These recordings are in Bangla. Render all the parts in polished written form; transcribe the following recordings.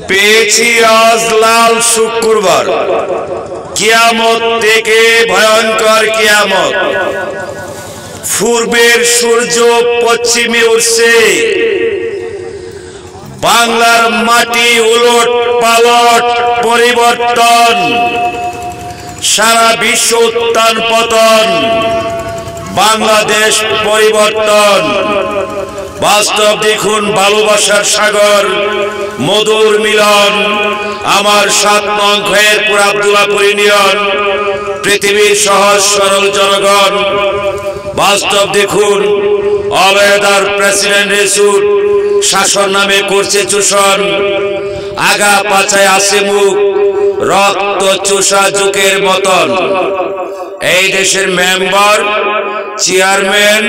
পেয়েছি আজ লাল শুক্রবার, কিয়ামত থেকে ভয়ঙ্কর কিয়ামত। পূর্বের সূর্য পশ্চিমে উঠছে, বাংলার মাটি উলট পালট পরিবর্তন, সারা বিশ্ব উত্থান পতন, বাংলাদেশ পরিবর্তন। বাস্তব দেখুন, ভালোবাসার সাগর, মধুর মিলন। আমার 7 নং খয়েরপুর আব্দুল্লাহপুর ইউনিয়ন, পৃথিবীর সহজ সরল জনগণ। বাস্তব দেখুন, অলওয়েদার প্রেসিডেন্ট রেসুট শাসন নামে করছে চোষণ। আগা পাছায় আছে মুখ, রক্ত চোষা যুগের মতন। এই দেশের মেম্বার, চেয়ারম্যান,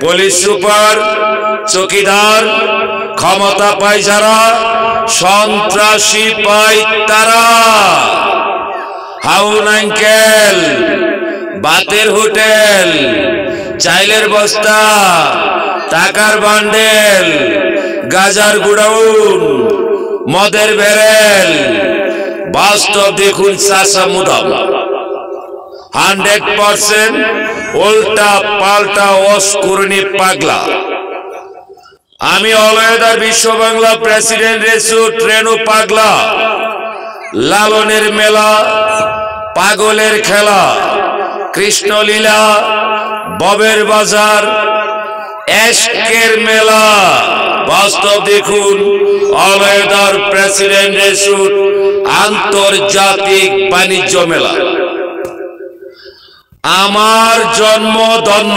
পুলিশ সুপার, চৌকিদার, ক্ষমতা পায় যারা, সন্ত্রাসী পায় তারা। হাউন আঙ্কেল, বাতের হোটেল, চাইলের বস্তা, টাকার বান্ডেল, গাজার গুডাউন, মদের ব্যারেল। বাস্তব দেখুন, চাষা মুদাম 100% উল্টা পাল্টা অস্কুরনি পাগলা। আমি অলওয়েদার বিশ্ব বাংলা প্রেসিডেন্ট রেসুট রেনু পাগলা। লালনের মেলা, পাগলের খেলা, কৃষ্ণলীলা, ববের বাজার, এশকের মেলা। বাস্তব দেখুন, অলওয়েদার প্রেসিডেন্ট রেসুট আন্তর্জাতিক বাণিজ্য মেলা। আমার জন্ম ধন্য,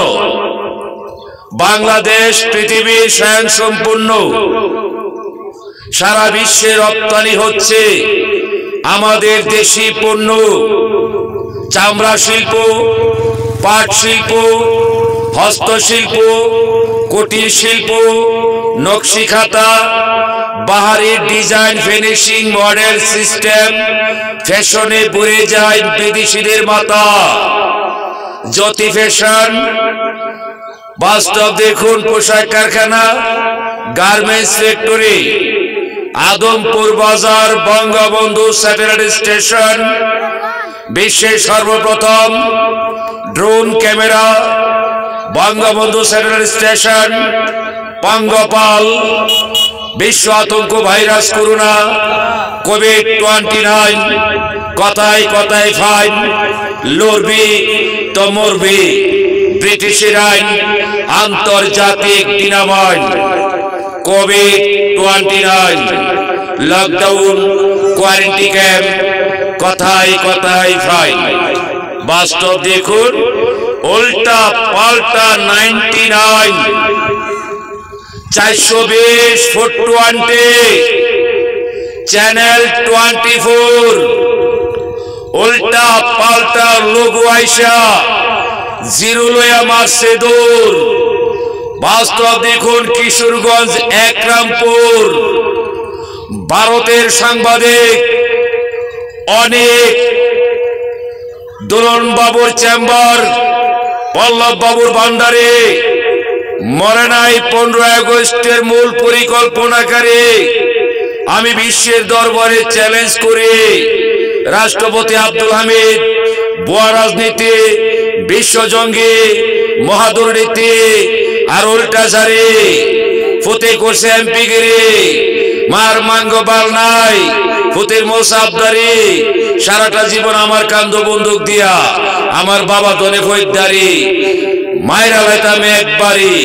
বাংলাদেশ পৃথিবীর স্বয়ং সম্পূর্ণ, সারা বিশ্বে রপ্তানি হচ্ছে আমাদের দেশি পণ্য। চামড়া শিল্প, পাট শিল্প, হস্তশিল্প, কুটির শিল্প, নকশি খাতা, বাহারি ডিজাইন, ফিনিশিং, মডেল সিস্টেম, ফ্যাশনে ভরে যায় বিদেশিদের মাথা। জ্যোতি ফ্যাশন। বাস্তব দেখুন, পোশাক কারখানা, গার্মেন্টস ফ্যাক্টরি, আদমপুর বাজার, বঙ্গবন্ধু স্যাটেলাইট স্টেশন, বিশ্বের সর্বপ্রথম drone camera, Bangabandhu satellite station, পঙ্গপাল, বিশ্ব আতঙ্ক ভাইরাস করোনা, কোভিড-29, কথায় কথায় ফাইন, লড়বি তো মরবি, ব্রিটিশের আইন, আন্তর্জাতিক ডিনামাইন, কোভিড-29, লকডাউন, কোয়ারেন্টাইন ক্যাম্প, কথায় কথায় ফাইন। বাস্তব দেখুন, উল্টা পাল্টা 99, 420 420, চ্যানেল 24, উল্টা পাল্টা লোগো আইসা, জিরো লয়া মারছে দূর। বাস্তব দেখুন, কিশোরগঞ্জ, একরামপুর, ভারতের সাংবাদিক অনেক, দোলন বাবুর চেম্বার, পল্লব বাবুর ভান্ডারে, মরে নাই 15 আগস্টের মূল পরিকল্পনাকারী। আমি বিশ্বের দরবারে চ্যালেঞ্জ করি, রাষ্ট্রপতি আব্দুল হামিদ ভুয়া রাজনীতি, বিশ্বজঙ্গি, মহাদুর্নীতি আর উল্টাচারী ফতে করছে এমপিগিরি, মার মাঙ্গ বাল নাই, ফুতের মোসাবদারি। সারাটা জীবন আমার কান্দ বন্দুক দিয়া, আমার বাবা দনে খরিদ্দারি, মায়েরা লাইতাম একবারই।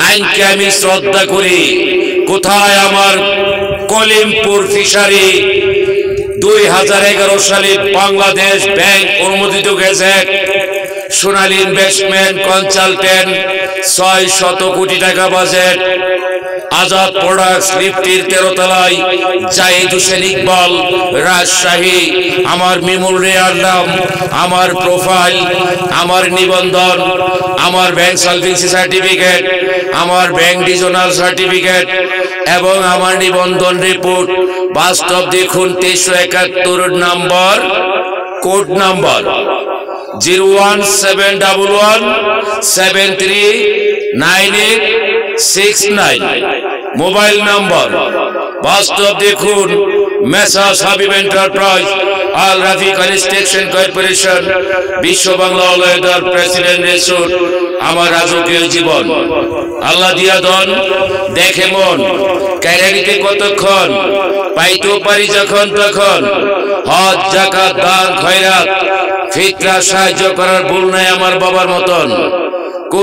আইনকে আমি শ্রদ্ধা করি। কোথায় আমার কলিমপুর ফিশারি? 2011 সালে বাংলাদেশ ব্যাংক অনুমোদিত গেজেট, সোনালী ইনভেস্টমেন্ট কনসালটেন্ট, 600 কোটি টাকা বাজেট। আজাদ প্রোডাক্টস লিফটের 13 তলায়, জাহিদ হোসেন ইকবাল, রাজশাহী। আমার মেমোরিয়াল নাম, আমার প্রোফাইল, আমার নিবন্ধন, আমার ব্যাংক সলভেন্সি সার্টিফিকেট, আমার ব্যাংক ডিভিশনাল সার্টিফিকেট এবং আমার নিবন্ধন রিপোর্ট। বাস্তব দেখুন, 371 নম্বর, কোড নাম্বার 01711739869, মোবাইল নম্বর বাস্তব দেখুন, মেসার্স হাবিব এন্টারপ্রাইজ, আল রাফি কনস্ট্রাকশন কর্পোরেশন, বিশ্ব বাংলা অলয়েদার প্রেসিডেন্ট রেসুর, আমার রাজকীয় জীবন। আল্লাহ দিয়া দন দেখে মন, ক্যারিয়ারিতে কতক্ষণ পাইতেও পারি যখন তখন। হজ, যাকাত, দান, খয়রাত, ফিতরা সাহায্য করার ভুল নাই আমার বাবার মতন।